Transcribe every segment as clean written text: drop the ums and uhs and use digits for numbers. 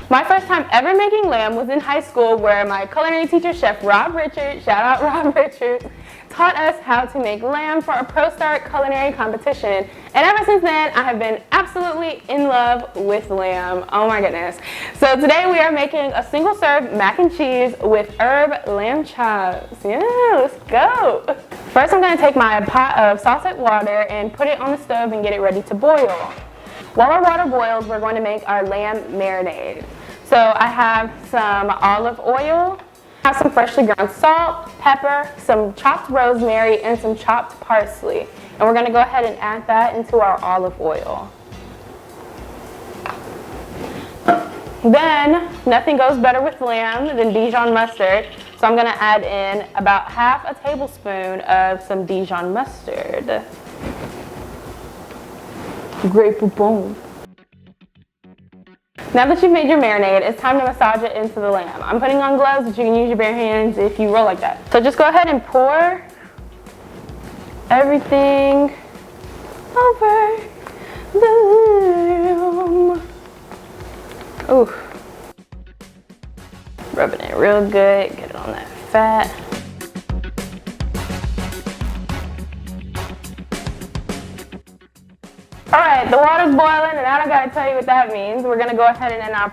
My first time ever making lamb was in high school, where my culinary teacher, Chef Rob Richards, shout out Rob Richards, taught us how to make lamb for a ProStart culinary competition. And ever since then, I have been absolutely in love with lamb. Oh my goodness. So today we are making a single serve mac and cheese with herb lamb chops. Yeah, let's go. First, I'm gonna take my pot of sauced water and put it on the stove and get it ready to boil. While our water boils, we're going to make our lamb marinade. So I have some olive oil, I have some freshly ground salt, pepper, some chopped rosemary, and some chopped parsley. And we're going to go ahead and add that into our olive oil. Then, nothing goes better with lamb than Dijon mustard. So I'm going to add in about half a tablespoon of some Dijon mustard. Great poupon. Now that you've made your marinade, it's time to massage it into the lamb. I'm putting on gloves, but you can use your bare hands if you roll like that. So just go ahead and pour everything over the lamb. Ooh. Rubbing it real good, get it on that fat. All right, the water's boiling, and I don't gotta tell you what that means. We're gonna go ahead and add in our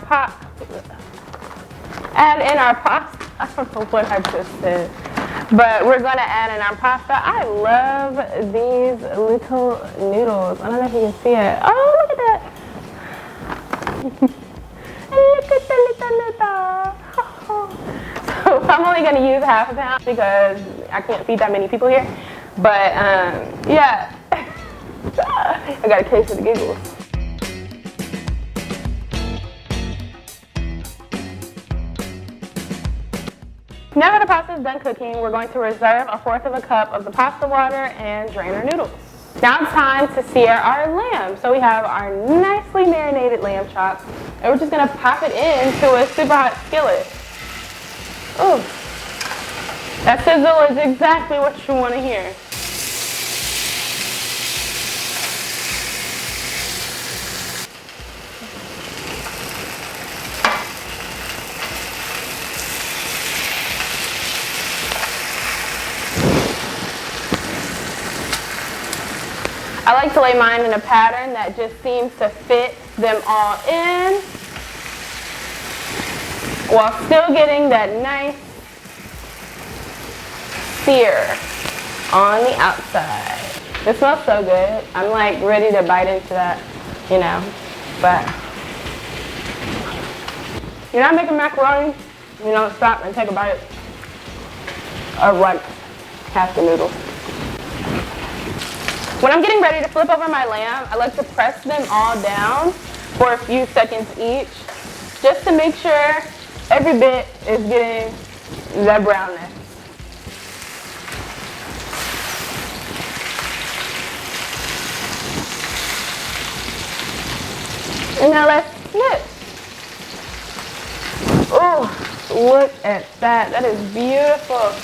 pasta. I don't know what I just said, but we're gonna add in our pasta. I love these little noodles. I don't know if you can see it. Oh, look at that. Look at the little noodle. So I'm only gonna use half a pound because I can't feed that many people here. But yeah. I got a case of the giggles. Now that our pasta is done cooking, we're going to reserve 1/4 cup of the pasta water and drain our noodles. Now it's time to sear our lamb. So we have our nicely marinated lamb chops, and we're just gonna pop it into a super hot skillet. Ooh, that sizzle is exactly what you want to hear. I like to lay mine in a pattern that just seems to fit them all in while still getting that nice sear on the outside. It smells so good. I'm like ready to bite into that, you know, but you're not making macaroni, you don't stop and take a bite of like half the noodles. When I'm getting ready to flip over my lamb, I like to press them all down for a few seconds each, just to make sure every bit is getting that brownness. And now let's flip. Oh, look at that. That is beautiful.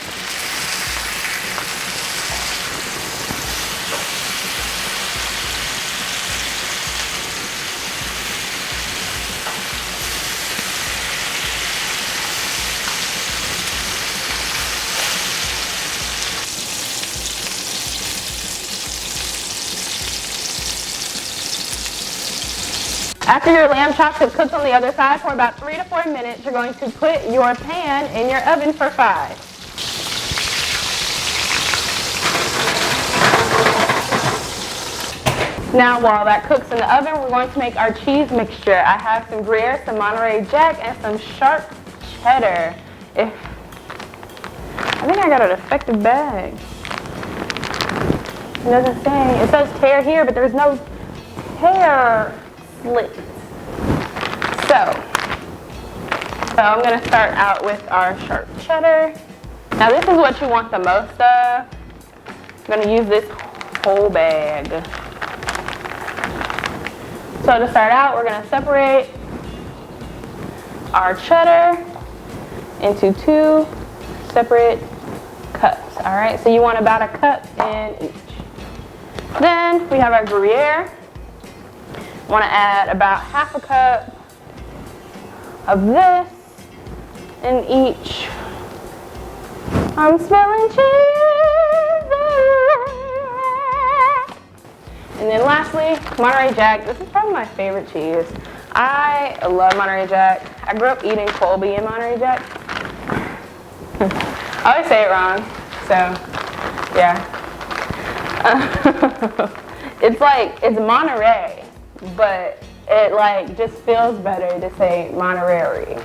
After your lamb chops have cooked on the other side for about 3 to 4 minutes, you're going to put your pan in your oven for 5. Now while that cooks in the oven, we're going to make our cheese mixture. I have some Gruyere, some Monterey Jack, and some sharp cheddar. I think I got a defective bag. It doesn't say. It says tear here, but there's no tear slit. So I'm going to start out with our sharp cheddar. Now this is what you want the most of. I'm going to use this whole bag. So to start out, we're going to separate our cheddar into 2 separate cups. All right, so you want about a cup in each. Then we have our Gruyere. Want to add about half a cup of this in each. I'm spilling cheese. And then lastly, Monterey Jack. This is probably my favorite cheese. I love Monterey Jack. I grew up eating Colby and Monterey Jack. I always say it wrong, so yeah. It's Monterey, but it like just feels better to say Monterey,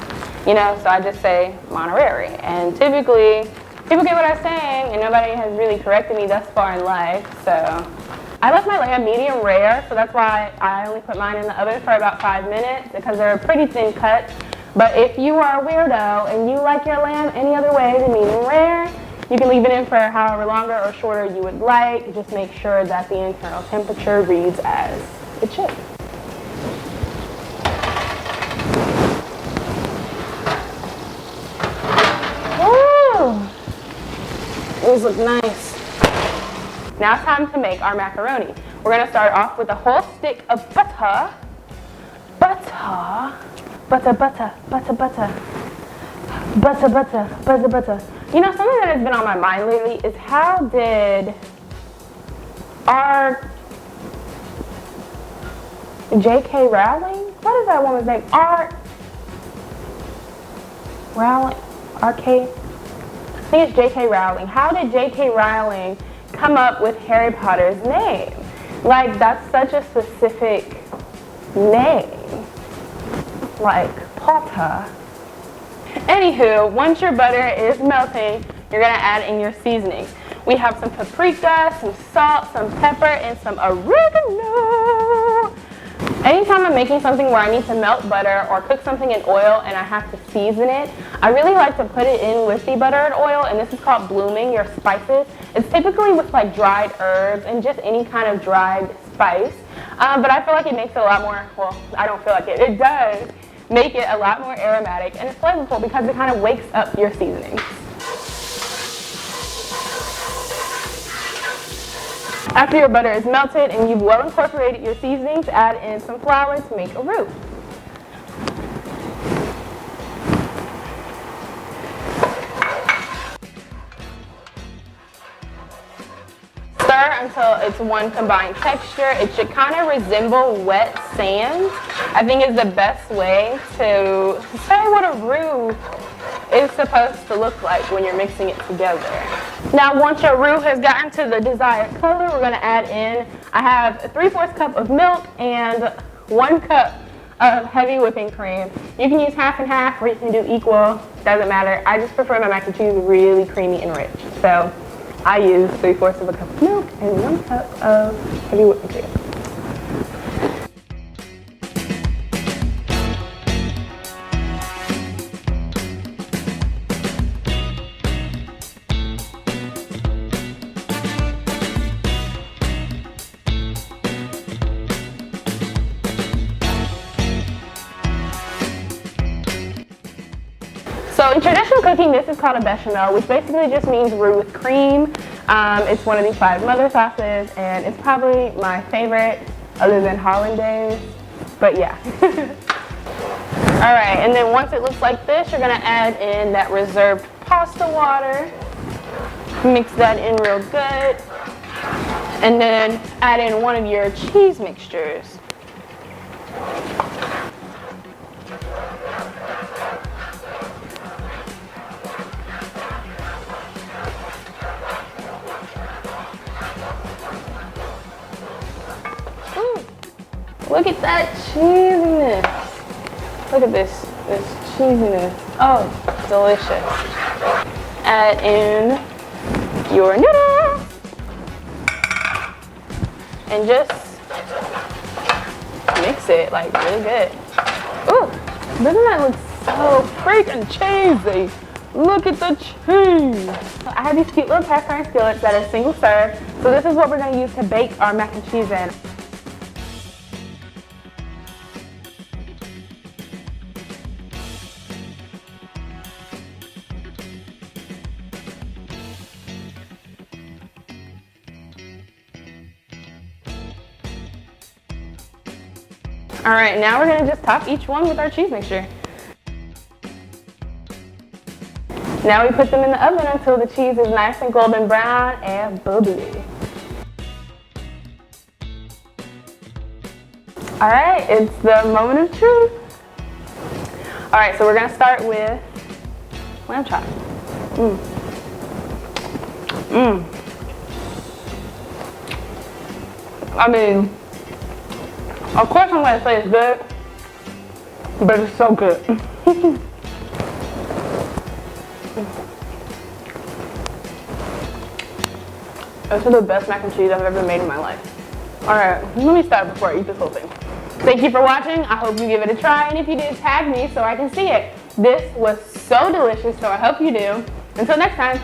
you know, so I just say Monterey. And typically, people get what I'm saying, and nobody has really corrected me thus far in life, so. I left my lamb medium rare, so that's why I only put mine in the oven for about 5 minutes, because they're a pretty thin cut. But if you are a weirdo and you like your lamb any other way than medium rare, you can leave it in for however longer or shorter you would like. Just make sure that the internal temperature reads as it should. Woo! These look nice. Now it's time to make our macaroni. We're gonna start off with a whole stick of butter. Butter. You know, something that has been on my mind lately is how did our J.K. Rowling? What is that woman's name? Rowling? R.K.? I think it's J.K. Rowling. How did J.K. Rowling come up with Harry Potter's name? Like, that's such a specific name. Like, Potter. Anywho, once your butter is melting, you're gonna add in your seasonings. We have some paprika, some salt, some pepper, and some oregano. Anytime I'm making something where I need to melt butter or cook something in oil and I have to season it, I really like to put it in with the butter and oil, and this is called blooming your spices. It's typically with like dried herbs and just any kind of dried spice, but I feel like it makes it a lot more, well, I don't feel like it, it does make it a lot more aromatic and it's flavorful because it kind of wakes up your seasonings. After your butter is melted and you've well incorporated your seasonings, add in some flour to make a roux. Stir until it's one combined texture. It should kind of resemble wet sand. I think is the best way to say what a roux is supposed to look like when you're mixing it together. Now once your roux has gotten to the desired color, we're going to add in, I have a 3/4 cup of milk and 1 cup of heavy whipping cream. You can use half and half or you can do equal, doesn't matter. I just prefer my mac and cheese really creamy and rich. So I use 3/4 of a cup of milk and 1 cup of heavy whipping cream. So in traditional cooking, this is called a bechamel, which basically just means roux with cream. It's one of the 5 mother sauces, and it's probably my favorite other than hollandaise, but yeah. All right, and then once it looks like this, you're gonna add in that reserved pasta water. Mix that in real good. And then add in one of your cheese mixtures. Look at that cheesiness. Look at this cheesiness. Oh, delicious. Add in your noodles. And just mix it like really good. Ooh, doesn't that look so freaking cheesy? Look at the cheese. I have these cute little cast iron skillets that are single serve. So this is what we're gonna use to bake our mac and cheese in. All right, now we're gonna just top each one with our cheese mixture. Now we put them in the oven until the cheese is nice and golden brown and bubbly. All right, it's the moment of truth. All right, so we're gonna start with lamb chop. I mean, of course I'm gonna say it's good, but it's so good. This is the best mac and cheese I've ever made in my life. All right, let me start before I eat this whole thing. Thank you for watching. I hope you give it a try, and if you did, tag me so I can see it. This was so delicious, so I hope you do. Until next time.